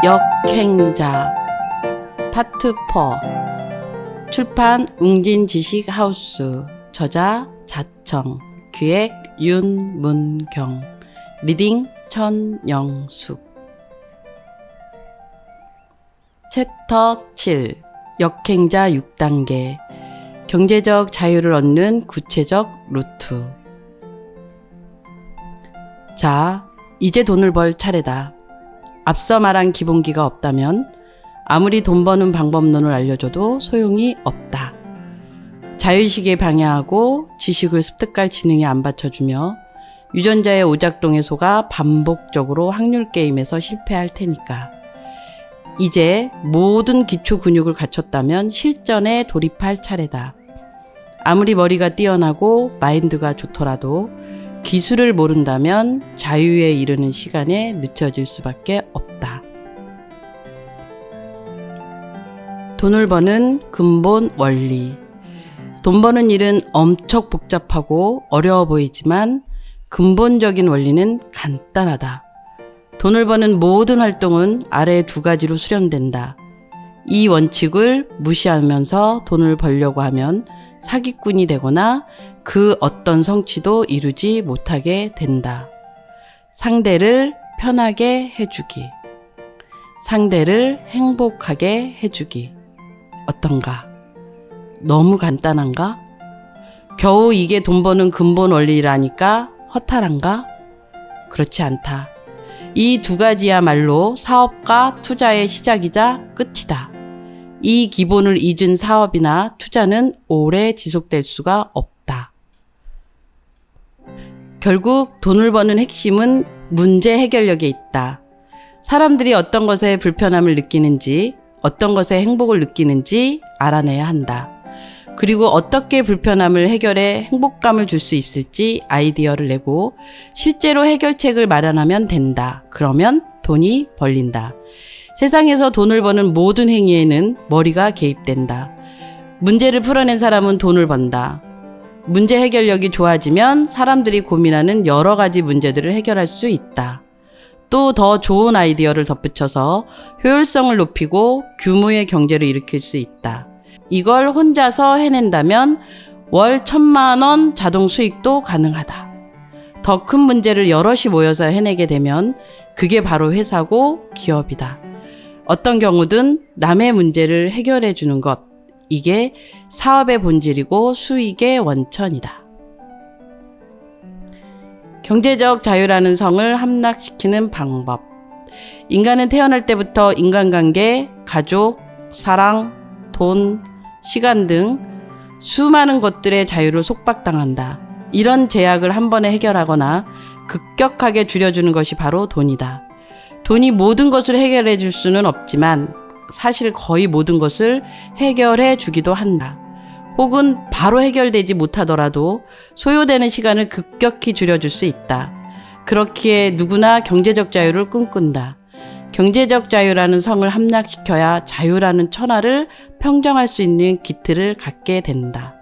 역행자 파트 4 출판 웅진지식하우스 저자 자청 기획 윤문경 리딩 천영숙 챕터 7 역행자 6단계 경제적 자유를 얻는 구체적 루트. 자, 이제 돈을 벌 차례다. 앞서 말한 기본기가 없다면 아무리 돈 버는 방법론을 알려줘도 소용이 없다. 자유의식에 방해하고 지식을 습득할 지능에 안 받쳐주며 유전자의 오작동에 속아 반복적으로 확률 게임에서 실패할 테니까. 이제 모든 기초 근육을 갖췄다면 실전에 돌입할 차례다. 아무리 머리가 뛰어나고 마인드가 좋더라도 기술을 모른다면 자유에 이르는 시간에 늦춰질 수밖에 없다. 돈을 버는 근본 원리. 돈 버는 일은 엄청 복잡하고 어려워 보이지만 근본적인 원리는 간단하다. 돈을 버는 모든 활동은 아래 두 가지로 수렴된다. 이 원칙을 무시하면서 돈을 벌려고 하면 사기꾼이 되거나 그 어떤 성취도 이루지 못하게 된다. 상대를 편하게 해주기. 상대를 행복하게 해주기. 어떤가? 너무 간단한가? 겨우 이게 돈 버는 근본 원리라니까 허탈한가? 그렇지 않다. 이 두 가지야말로 사업과 투자의 시작이자 끝이다. 이 기본을 잊은 사업이나 투자는 오래 지속될 수가 없다. 결국 돈을 버는 핵심은 문제 해결력에 있다. 사람들이 어떤 것에 불편함을 느끼는지, 어떤 것에 행복을 느끼는지 알아내야 한다. 그리고 어떻게 불편함을 해결해 행복감을 줄 수 있을지 아이디어를 내고 실제로 해결책을 마련하면 된다. 그러면 돈이 벌린다. 세상에서 돈을 버는 모든 행위에는 머리가 개입된다. 문제를 풀어낸 사람은 돈을 번다. 문제 해결력이 좋아지면 사람들이 고민하는 여러 가지 문제들을 해결할 수 있다. 또 더 좋은 아이디어를 덧붙여서 효율성을 높이고 규모의 경제를 일으킬 수 있다. 이걸 혼자서 해낸다면 월 1,000만 원 자동 수익도 가능하다. 더 큰 문제를 여럿이 모여서 해내게 되면 그게 바로 회사고 기업이다. 어떤 경우든 남의 문제를 해결해 주는 것, 이게 사업의 본질이고 수익의 원천이다. 경제적 자유라는 성을 함락시키는 방법. 인간은 태어날 때부터 인간관계, 가족, 사랑, 돈, 시간 등 수많은 것들의 자유를 속박당한다. 이런 제약을 한 번에 해결하거나 급격하게 줄여주는 것이 바로 돈이다. 돈이 모든 것을 해결해 줄 수는 없지만 사실 거의 모든 것을 해결해 주기도 한다. 혹은 바로 해결되지 못하더라도 소요되는 시간을 급격히 줄여줄 수 있다. 그렇기에 누구나 경제적 자유를 꿈꾼다. 경제적 자유라는 성을 함락시켜야 자유라는 천하를 평정할 수 있는 기틀을 갖게 된다.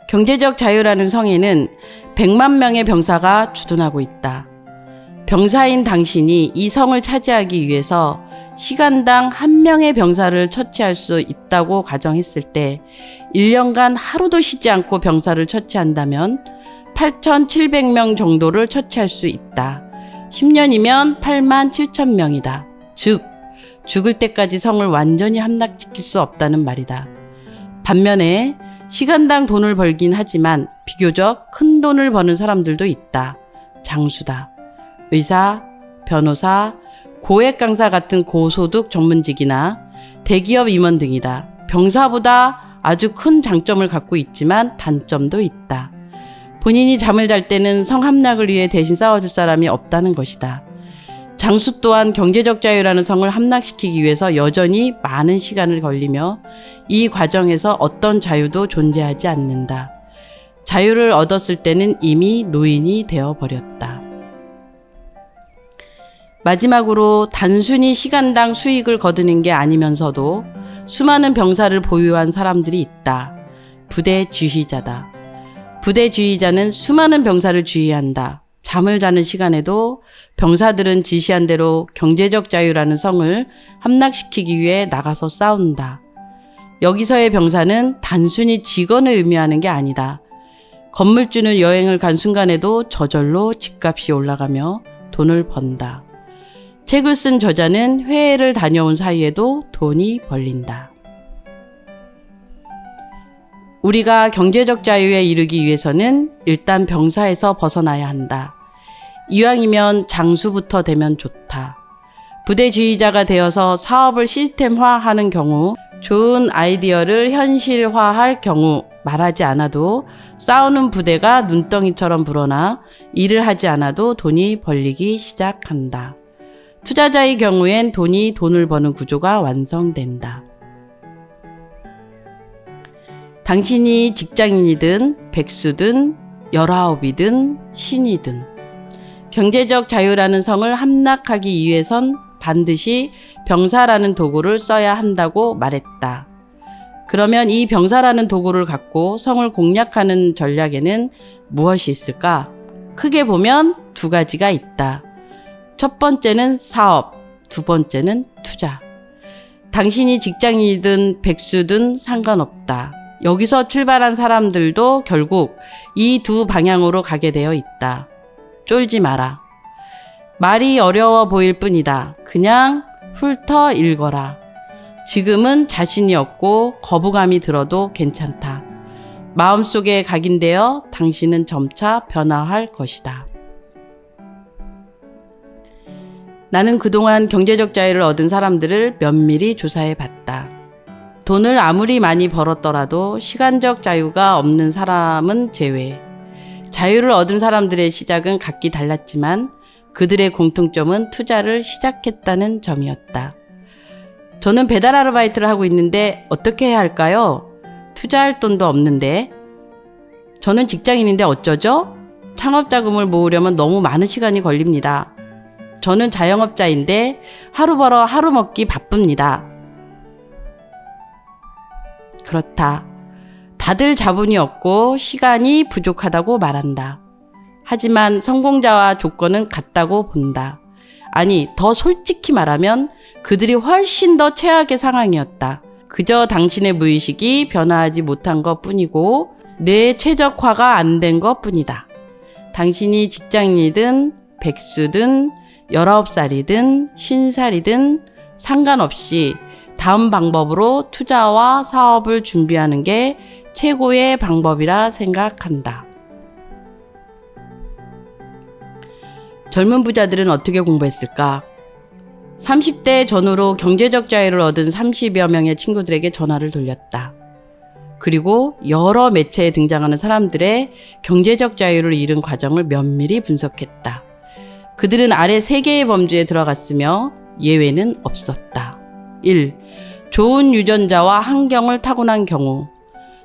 경제적 자유라는 성에는 100만 명의 병사가 주둔하고 있다. 병사인 당신이 이 성을 차지하기 위해서 시간당 1명의 병사를 처치할 수 있다고 가정했을 때 1년간 하루도 쉬지 않고 병사를 처치한다면 8,700명 정도를 처치할 수 있다. 10년이면 87,000명이다. 즉, 죽을 때까지 성을 완전히 함락시킬 수 없다는 말이다. 반면에 시간당 돈을 벌긴 하지만 비교적 큰 돈을 버는 사람들도 있다. 장수다. 의사, 변호사, 고액 강사 같은 고소득 전문직이나 대기업 임원 등이다. 병사보다 아주 큰 장점을 갖고 있지만 단점도 있다. 본인이 잠을 잘 때는 성함락을 위해 대신 싸워줄 사람이 없다는 것이다. 장수 또한 경제적 자유라는 성을 함락시키기 위해서 여전히 많은 시간을 걸리며 이 과정에서 어떤 자유도 존재하지 않는다. 자유를 얻었을 때는 이미 노인이 되어버렸다. 마지막으로 단순히 시간당 수익을 거두는 게 아니면서도 수많은 병사를 보유한 사람들이 있다. 부대 지휘자다. 부대 지휘자는 수많은 병사를 지휘한다. 잠을 자는 시간에도 병사들은 지시한 대로 경제적 자유라는 성을 함락시키기 위해 나가서 싸운다. 여기서의 병사는 단순히 직원을 의미하는 게 아니다. 건물주는 여행을 간 순간에도 저절로 집값이 올라가며 돈을 번다. 책을 쓴 저자는 회의를 다녀온 사이에도 돈이 벌린다. 우리가 경제적 자유에 이르기 위해서는 일단 병사에서 벗어나야 한다. 이왕이면 장수부터 되면 좋다. 부대주의자가 되어서 사업을 시스템화하는 경우, 좋은 아이디어를 현실화할 경우 말하지 않아도 싸우는 부대가 눈덩이처럼 불어나 일을 하지 않아도 돈이 벌리기 시작한다. 투자자의 경우엔 돈이 돈을 버는 구조가 완성된다. 당신이 직장인이든 백수든 19이든 신이든 경제적 자유라는 성을 함락하기 위해선 반드시 병사라는 도구를 써야 한다고 말했다. 그러면 이 병사라는 도구를 갖고 성을 공략하는 전략에는 무엇이 있을까? 크게 보면 두 가지가 있다. 첫 번째는 사업, 두 번째는 투자. 당신이 직장인이든 백수든 상관없다. 여기서 출발한 사람들도 결국 이 두 방향으로 가게 되어 있다. 쫄지 마라. 말이 어려워 보일 뿐이다. 그냥 훑어 읽어라. 지금은 자신이 없고 거부감이 들어도 괜찮다. 마음속에 각인되어 당신은 점차 변화할 것이다. 나는 그동안 경제적 자유를 얻은 사람들을 면밀히 조사해 봤다. 돈을 아무리 많이 벌었더라도 시간적 자유가 없는 사람은 제외. 자유를 얻은 사람들의 시작은 각기 달랐지만 그들의 공통점은 투자를 시작했다는 점이었다. 저는 배달 아르바이트를 하고 있는데 어떻게 해야 할까요? 투자할 돈도 없는데. 저는 직장인인데 어쩌죠? 창업 자금을 모으려면 너무 많은 시간이 걸립니다. 저는 자영업자인데 하루 벌어 하루 먹기 바쁩니다. 그렇다. 다들 자본이 없고 시간이 부족하다고 말한다. 하지만 성공자와 조건은 같다고 본다. 아니, 더 솔직히 말하면 그들이 훨씬 더 최악의 상황이었다. 그저 당신의 무의식이 변화하지 못한 것 뿐이고 뇌 최적화가 안 된 것 뿐이다. 당신이 직장인이든 백수든 19살이든 50살이든 상관없이 다음 방법으로 투자와 사업을 준비하는 게 최고의 방법이라 생각한다. 젊은 부자들은 어떻게 공부했을까? 30대 전후로 경제적 자유를 얻은 30여 명의 친구들에게 전화를 돌렸다. 그리고 여러 매체에 등장하는 사람들의 경제적 자유를 잃은 과정을 면밀히 분석했다. 그들은 아래 3개의 범주에 들어갔으며 예외는 없었다. 1. 좋은 유전자와 환경을 타고난 경우.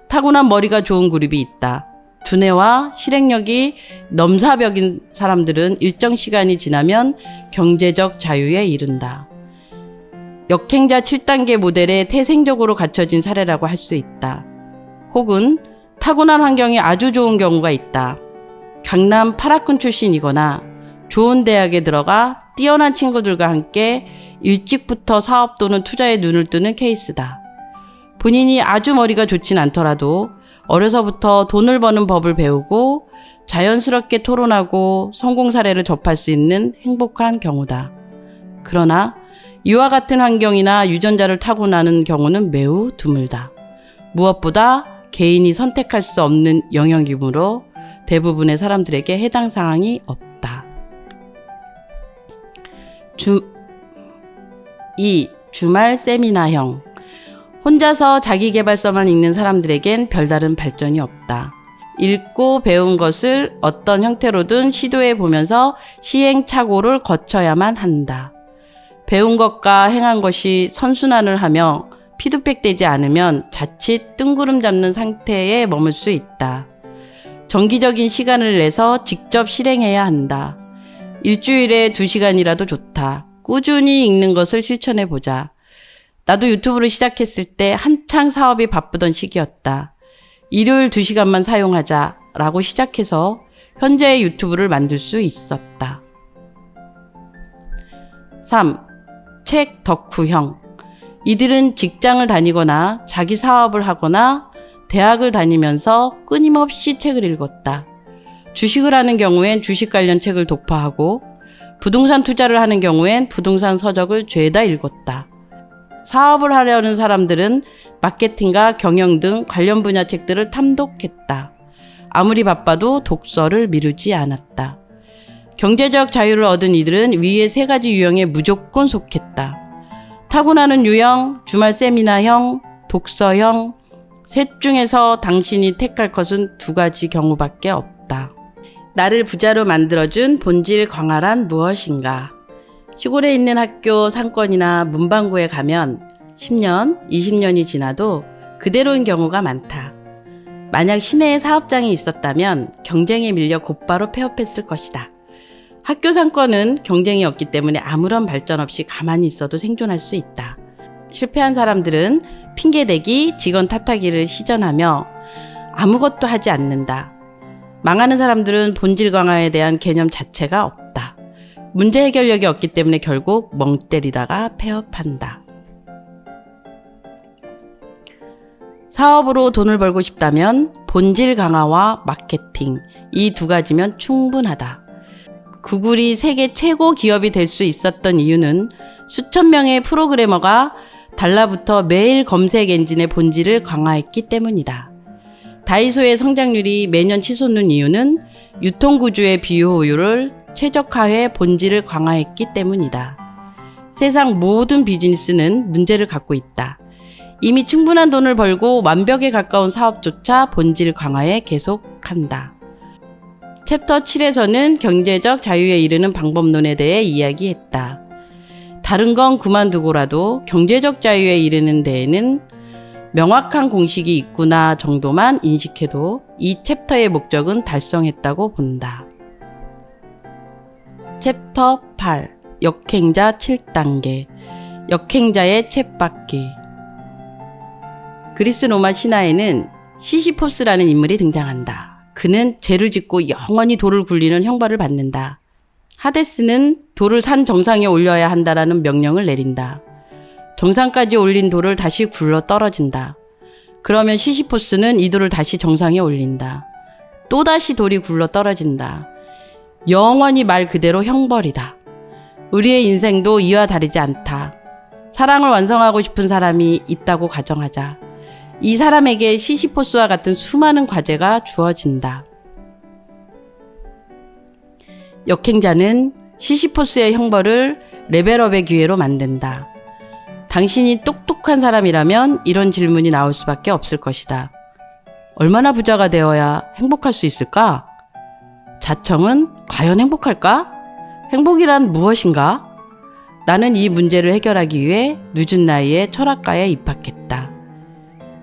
타고난 머리가 좋은 그룹이 있다. 두뇌와 실행력이 넘사벽인 사람들은 일정 시간이 지나면 경제적 자유에 이른다. 역행자 7단계 모델에 태생적으로 갖춰진 사례라고 할 수 있다. 혹은 타고난 환경이 아주 좋은 경우가 있다. 강남 8학군 출신이거나 좋은 대학에 들어가 뛰어난 친구들과 함께 일찍부터 사업 또는 투자에 눈을 뜨는 케이스다. 본인이 아주 머리가 좋진 않더라도 어려서부터 돈을 버는 법을 배우고 자연스럽게 토론하고 성공 사례를 접할 수 있는 행복한 경우다. 그러나 이와 같은 환경이나 유전자를 타고나는 경우는 매우 드물다. 무엇보다 개인이 선택할 수 없는 영역이므로 대부분의 사람들에게 해당 사항이 없다. 2. 주말 세미나형. 혼자서 자기계발서만 읽는 사람들에겐 별다른 발전이 없다. 읽고 배운 것을 어떤 형태로든 시도해 보면서 시행착오를 거쳐야만 한다. 배운 것과 행한 것이 선순환을 하며 피드백되지 않으면 자칫 뜬구름 잡는 상태에 머물 수 있다. 정기적인 시간을 내서 직접 실행해야 한다. 일주일에 2시간이라도 좋다. 꾸준히 읽는 것을 실천해보자. 나도 유튜브를 시작했을 때 한창 사업이 바쁘던 시기였다. 일요일 2시간만 사용하자 라고 시작해서 현재의 유튜브를 만들 수 있었다. 3. 책 덕후형. 이들은 직장을 다니거나 자기 사업을 하거나 대학을 다니면서 끊임없이 책을 읽었다. 주식을 하는 경우엔 주식 관련 책을 독파하고 부동산 투자를 하는 경우엔 부동산 서적을 죄다 읽었다. 사업을 하려는 사람들은 마케팅과 경영 등 관련 분야 책들을 탐독했다. 아무리 바빠도 독서를 미루지 않았다. 경제적 자유를 얻은 이들은 위의 3가지 유형에 무조건 속했다. 타고나는 유형, 주말 세미나형, 독서형, 셋 중에서 당신이 택할 것은 2가지 경우밖에 없다. 나를 부자로 만들어준 본질 광활한 무엇인가? 시골에 있는 학교 상권이나 문방구에 가면 10년, 20년이 지나도 그대로인 경우가 많다. 만약 시내에 사업장이 있었다면 경쟁에 밀려 곧바로 폐업했을 것이다. 학교 상권은 경쟁이 없기 때문에 아무런 발전 없이 가만히 있어도 생존할 수 있다. 실패한 사람들은 핑계대기, 직원 탓하기를 시전하며 아무것도 하지 않는다. 망하는 사람들은 본질 강화에 대한 개념 자체가 없다. 문제 해결력이 없기 때문에 결국 멍 때리다가 폐업한다. 사업으로 돈을 벌고 싶다면 본질 강화와 마케팅, 이 2가지면 충분하다. 구글이 세계 최고 기업이 될 수 있었던 이유는 수천 명의 프로그래머가 달라붙어 매일 검색 엔진의 본질을 강화했기 때문이다. 다이소의 성장률이 매년 치솟는 이유는 유통구조의 비효율을 최적화해 본질을 강화했기 때문이다. 세상 모든 비즈니스는 문제를 갖고 있다. 이미 충분한 돈을 벌고 완벽에 가까운 사업조차 본질 강화에 계속한다. 챕터 7에서는 경제적 자유에 이르는 방법론에 대해 이야기했다. 다른 건 그만두고라도 경제적 자유에 이르는 데에는 명확한 공식이 있구나 정도만 인식해도 이 챕터의 목적은 달성했다고 본다. 챕터 8. 역행자 7단계. 역행자의 챗받기. 그리스 로마 신화에는 시시포스라는 인물이 등장한다. 그는 죄를 짓고 영원히 돌을 굴리는 형벌을 받는다. 하데스는 돌을 산 정상에 올려야 한다라는 명령을 내린다. 정상까지 올린 돌을 다시 굴러 떨어진다. 그러면 시시포스는 이 돌을 다시 정상에 올린다. 또다시 돌이 굴러 떨어진다. 영원히 말 그대로 형벌이다. 우리의 인생도 이와 다르지 않다. 사랑을 완성하고 싶은 사람이 있다고 가정하자. 이 사람에게 시시포스와 같은 수많은 과제가 주어진다. 역행자는 시시포스의 형벌을 레벨업의 기회로 만든다. 당신이 똑똑한 사람이라면 이런 질문이 나올 수밖에 없을 것이다. 얼마나 부자가 되어야 행복할 수 있을까? 자청은 과연 행복할까? 행복이란 무엇인가? 나는 이 문제를 해결하기 위해 늦은 나이에 철학과에 입학했다.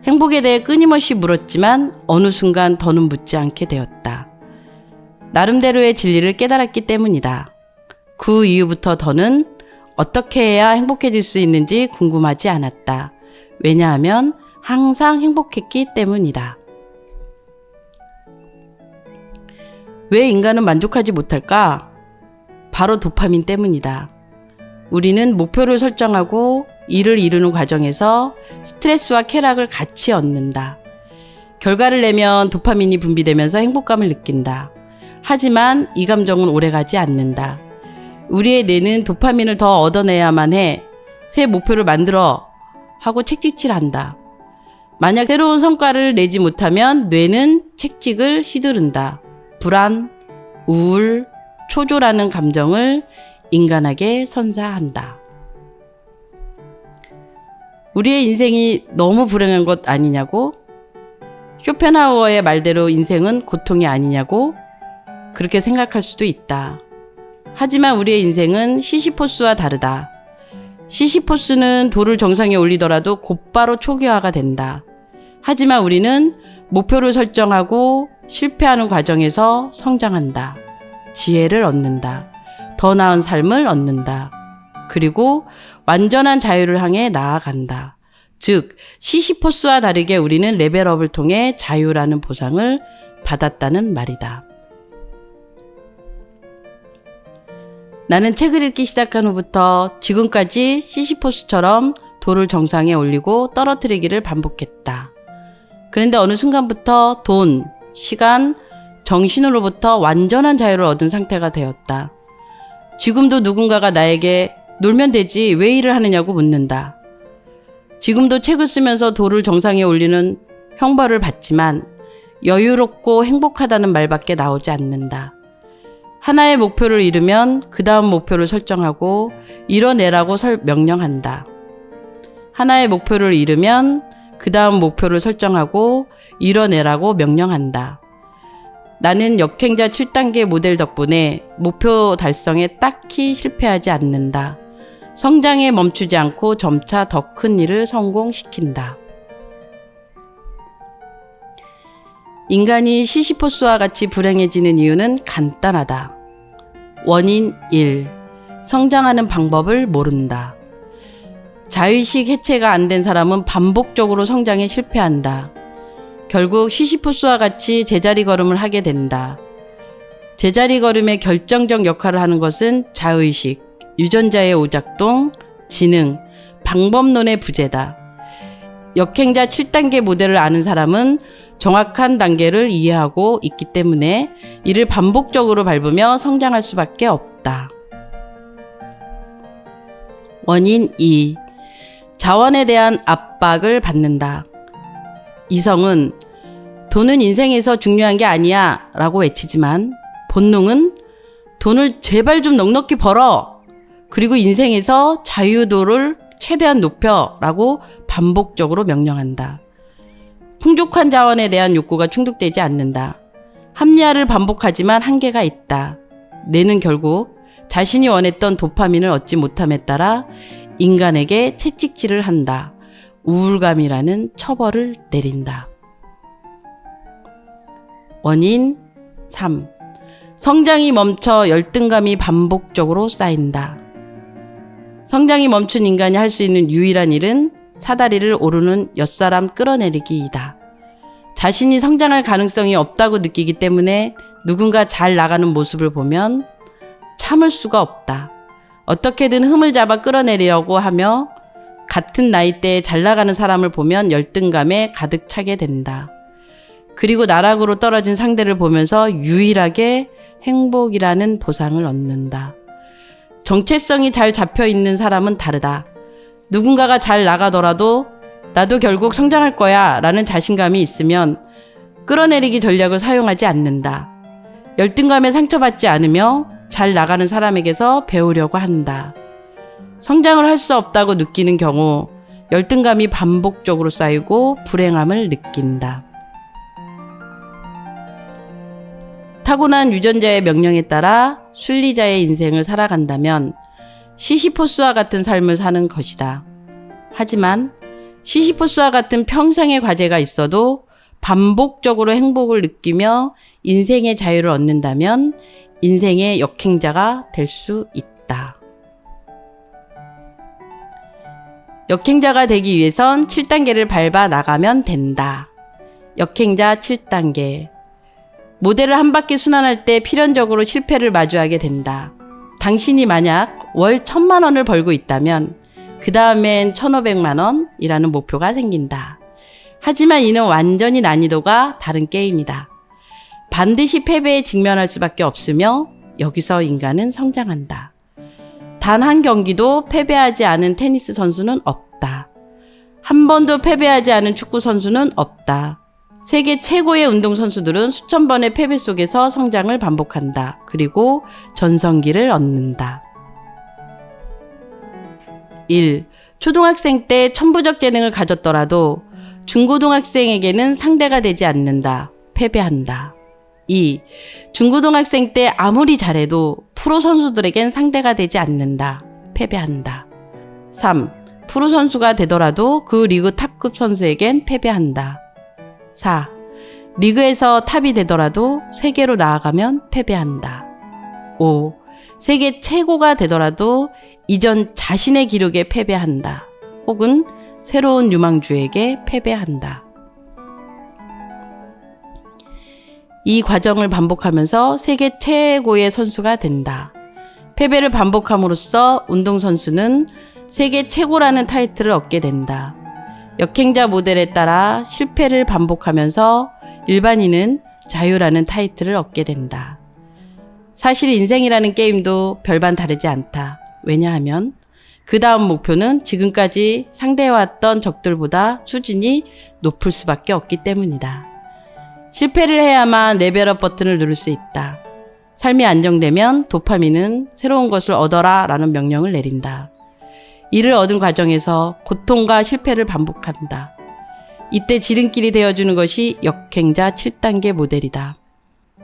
행복에 대해 끊임없이 물었지만 어느 순간 더는 묻지 않게 되었다. 나름대로의 진리를 깨달았기 때문이다. 그 이후부터 더는 어떻게 해야 행복해질 수 있는지 궁금하지 않았다. 왜냐하면 항상 행복했기 때문이다. 왜 인간은 만족하지 못할까? 바로 도파민 때문이다. 우리는 목표를 설정하고 이를 이루는 과정에서 스트레스와 쾌락을 같이 얻는다. 결과를 내면 도파민이 분비되면서 행복감을 느낀다. 하지만 이 감정은 오래가지 않는다. 우리의 뇌는 도파민을 더 얻어내야만 해. 새 목표를 만들어 하고 책찍질한다. 만약 새로운 성과를 내지 못하면 뇌는 책찍을 휘두른다. 불안, 우울, 초조라는 감정을 인간에게 선사한다. 우리의 인생이 너무 불행한 것 아니냐고? 쇼펜하우어의 말대로 인생은 고통이 아니냐고? 그렇게 생각할 수도 있다. 하지만 우리의 인생은 시시포스와 다르다. 시시포스는 돌을 정상에 올리더라도 곧바로 초기화가 된다. 하지만 우리는 목표를 설정하고 실패하는 과정에서 성장한다. 지혜를 얻는다. 더 나은 삶을 얻는다. 그리고 완전한 자유를 향해 나아간다. 즉, 시시포스와 다르게 우리는 레벨업을 통해 자유라는 보상을 받았다는 말이다. 나는 책을 읽기 시작한 후부터 지금까지 시시포스처럼 돌을 정상에 올리고 떨어뜨리기를 반복했다. 그런데 어느 순간부터 돈, 시간, 정신으로부터 완전한 자유를 얻은 상태가 되었다. 지금도 누군가가 나에게 놀면 되지 왜 일을 하느냐고 묻는다. 지금도 책을 쓰면서 돌을 정상에 올리는 형벌을 받지만 여유롭고 행복하다는 말밖에 나오지 않는다. 하나의 목표를 이루면 그 다음 목표를 설정하고 이뤄내라고 명령한다. 하나의 목표를 이루면 그 다음 목표를 설정하고 이뤄내라고 명령한다. 나는 역행자 7단계 모델 덕분에 목표 달성에 딱히 실패하지 않는다. 성장에 멈추지 않고 점차 더 큰 일을 성공시킨다. 인간이 시시포스와 같이 불행해지는 이유는 간단하다. 원인 1. 성장하는 방법을 모른다. 자의식 해체가 안 된 사람은 반복적으로 성장에 실패한다. 결국 시시포스와 같이 제자리 걸음을 하게 된다. 제자리 걸음의 결정적 역할을 하는 것은 자의식, 유전자의 오작동, 지능, 방법론의 부재다. 역행자 7단계 모델을 아는 사람은 정확한 단계를 이해하고 있기 때문에 이를 반복적으로 밟으며 성장할 수밖에 없다. 원인 2. 자원에 대한 압박을 받는다. 이성은 돈은 인생에서 중요한 게 아니야 라고 외치지만 본능은 돈을 제발 좀 넉넉히 벌어! 그리고 인생에서 자유도를 최대한 높여 라고 반복적으로 명령한다. 풍족한 자원에 대한 욕구가 충족되지 않는다. 합리화를 반복하지만 한계가 있다. 뇌는 결국 자신이 원했던 도파민을 얻지 못함에 따라 인간에게 채찍질을 한다. 우울감이라는 처벌을 내린다. 원인 3. 성장이 멈춰 열등감이 반복적으로 쌓인다. 성장이 멈춘 인간이 할 수 있는 유일한 일은 사다리를 오르는 옆사람 끌어내리기이다. 자신이 성장할 가능성이 없다고 느끼기 때문에 누군가 잘 나가는 모습을 보면 참을 수가 없다. 어떻게든 흠을 잡아 끌어내리려고 하며 같은 나이대에 잘 나가는 사람을 보면 열등감에 가득 차게 된다. 그리고 나락으로 떨어진 상대를 보면서 유일하게 행복이라는 보상을 얻는다. 정체성이 잘 잡혀있는 사람은 다르다. 누군가가 잘 나가더라도 나도 결국 성장할 거야 라는 자신감이 있으면 끌어내리기 전략을 사용하지 않는다. 열등감에 상처받지 않으며 잘 나가는 사람에게서 배우려고 한다. 성장을 할 수 없다고 느끼는 경우 열등감이 반복적으로 쌓이고 불행함을 느낀다. 타고난 유전자의 명령에 따라 순리자의 인생을 살아간다면 시시포스와 같은 삶을 사는 것이다. 하지만 시시포스와 같은 평생의 과제가 있어도 반복적으로 행복을 느끼며 인생의 자유를 얻는다면 인생의 역행자가 될 수 있다. 역행자가 되기 위해선 7단계를 밟아 나가면 된다. 역행자 7단계. 모델을 한 바퀴 순환할 때 필연적으로 실패를 마주하게 된다. 당신이 만약 월 1,000만 원을 벌고 있다면 그 다음엔 1,500만 원이라는 목표가 생긴다. 하지만 이는 완전히 난이도가 다른 게임이다. 반드시 패배에 직면할 수밖에 없으며 여기서 인간은 성장한다. 단 한 경기도 패배하지 않은 테니스 선수는 없다. 한 번도 패배하지 않은 축구 선수는 없다. 세계 최고의 운동선수들은 수천 번의 패배 속에서 성장을 반복한다. 그리고 전성기를 얻는다. 1. 초등학생 때 천부적 재능을 가졌더라도 중고등학생에게는 상대가 되지 않는다. 패배한다. 2. 중고등학생 때 아무리 잘해도 프로 선수들에겐 상대가 되지 않는다. 패배한다. 3. 프로 선수가 되더라도 그 리그 탑급 선수에겐 패배한다. 4. 리그에서 탑이 되더라도 세계로 나아가면 패배한다. 5. 세계 최고가 되더라도 이전 자신의 기록에 패배한다. 혹은 새로운 유망주에게 패배한다. 이 과정을 반복하면서 세계 최고의 선수가 된다. 패배를 반복함으로써 운동선수는 세계 최고라는 타이틀을 얻게 된다. 역행자 모델에 따라 실패를 반복하면서 일반인은 자유라는 타이틀을 얻게 된다. 사실 인생이라는 게임도 별반 다르지 않다. 왜냐하면 그 다음 목표는 지금까지 상대해왔던 적들보다 수준이 높을 수밖에 없기 때문이다. 실패를 해야만 레벨업 버튼을 누를 수 있다. 삶이 안정되면 도파민은 새로운 것을 얻어라 라는 명령을 내린다. 이를 얻은 과정에서 고통과 실패를 반복한다. 이때 지름길이 되어주는 것이 역행자 7단계 모델이다.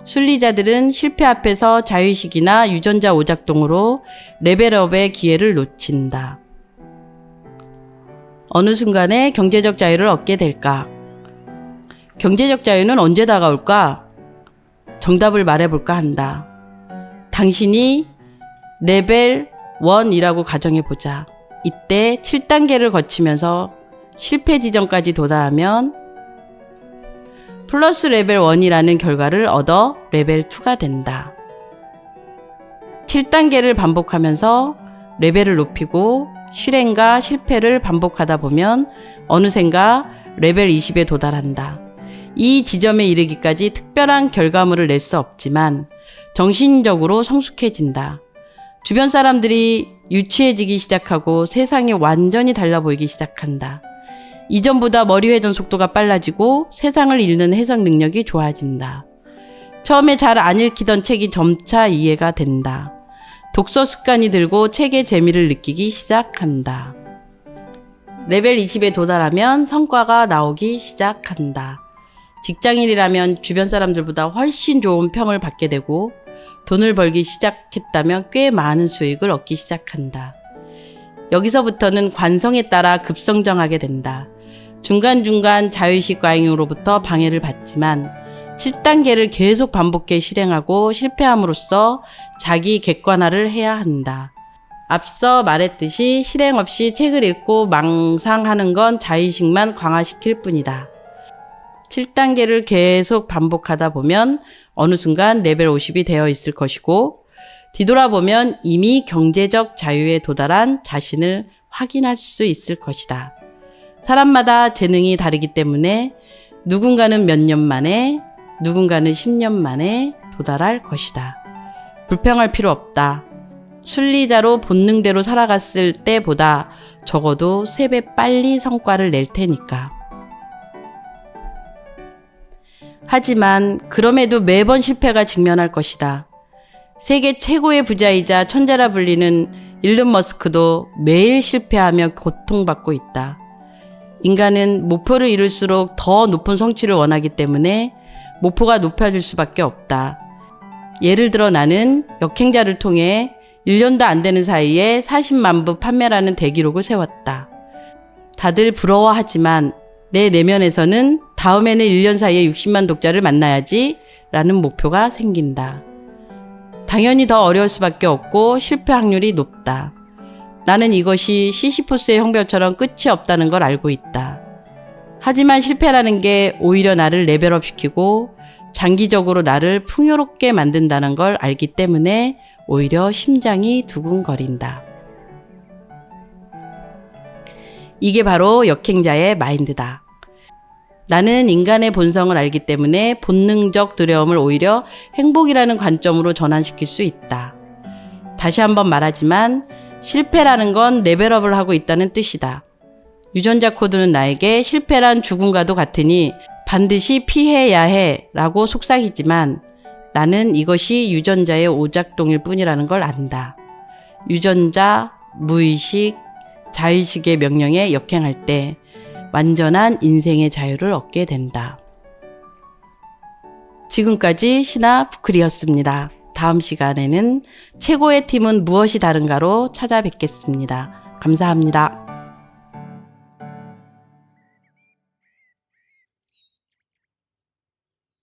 순리자들은 실패 앞에서 자유의식이나 유전자 오작동으로 레벨업의 기회를 놓친다. 어느 순간에 경제적 자유를 얻게 될까? 경제적 자유는 언제 다가올까? 정답을 말해볼까 한다. 당신이 레벨 1이라고 가정해보자. 이때 7단계를 거치면서 실패 지점까지 도달하면 플러스 레벨 1이라는 결과를 얻어 레벨 2가 된다. 7단계를 반복하면서 레벨을 높이고 실행과 실패를 반복하다 보면 어느샌가 레벨 20에 도달한다. 이 지점에 이르기까지 특별한 결과물을 낼 수 없지만 정신적으로 성숙해진다. 주변 사람들이 유치해지기 시작하고 세상이 완전히 달라 보이기 시작한다. 이전보다 머리 회전 속도가 빨라지고 세상을 읽는 해석 능력이 좋아진다. 처음에 잘 안 읽히던 책이 점차 이해가 된다. 독서 습관이 들고 책의 재미를 느끼기 시작한다. 레벨 20에 도달하면 성과가 나오기 시작한다. 직장인이라면 주변 사람들보다 훨씬 좋은 평을 받게 되고 돈을 벌기 시작했다면 꽤 많은 수익을 얻기 시작한다. 여기서부터는 관성에 따라 급성장하게 된다. 중간중간 자유의식 과잉으로부터 방해를 받지만 7단계를 계속 반복해 실행하고 실패함으로써 자기 객관화를 해야 한다. 앞서 말했듯이 실행 없이 책을 읽고 망상하는 건 자의식만 강화시킬 뿐이다. 7단계를 계속 반복하다 보면 어느 순간 레벨 50이 되어 있을 것이고 뒤돌아보면 이미 경제적 자유에 도달한 자신을 확인할 수 있을 것이다. 사람마다 재능이 다르기 때문에 누군가는 몇 년 만에, 누군가는 10년 만에 도달할 것이다. 불평할 필요 없다. 순리자로 본능대로 살아갔을 때보다 적어도 3배 빨리 성과를 낼 테니까. 하지만 그럼에도 매번 실패가 직면할 것이다. 세계 최고의 부자이자 천재라 불리는 일론 머스크도 매일 실패하며 고통받고 있다. 인간은 목표를 이룰수록 더 높은 성취를 원하기 때문에 목표가 높아질 수밖에 없다. 예를 들어 나는 역행자를 통해 1년도 안 되는 사이에 40만 부 판매라는 대기록을 세웠다. 다들 부러워하지만 내 내면에서는 다음에는 1년 사이에 60만 독자를 만나야지 라는 목표가 생긴다. 당연히 더 어려울 수밖에 없고 실패 확률이 높다. 나는 이것이 시시포스의 형벌처럼 끝이 없다는 걸 알고 있다. 하지만 실패라는 게 오히려 나를 레벨업 시키고 장기적으로 나를 풍요롭게 만든다는 걸 알기 때문에 오히려 심장이 두근거린다. 이게 바로 역행자의 마인드다. 나는 인간의 본성을 알기 때문에 본능적 두려움을 오히려 행복이라는 관점으로 전환시킬 수 있다. 다시 한번 말하지만 실패라는 건 레벨업을 하고 있다는 뜻이다. 유전자 코드는 나에게 실패란 죽음과도 같으니 반드시 피해야 해 라고 속삭이지만 나는 이것이 유전자의 오작동일 뿐이라는 걸 안다. 유전자, 무의식, 자의식의 명령에 역행할 때 완전한 인생의 자유를 얻게 된다. 지금까지 신하 부클이었습니다. 다음 시간에는 최고의 팀은 무엇이 다른가로 찾아뵙겠습니다. 감사합니다.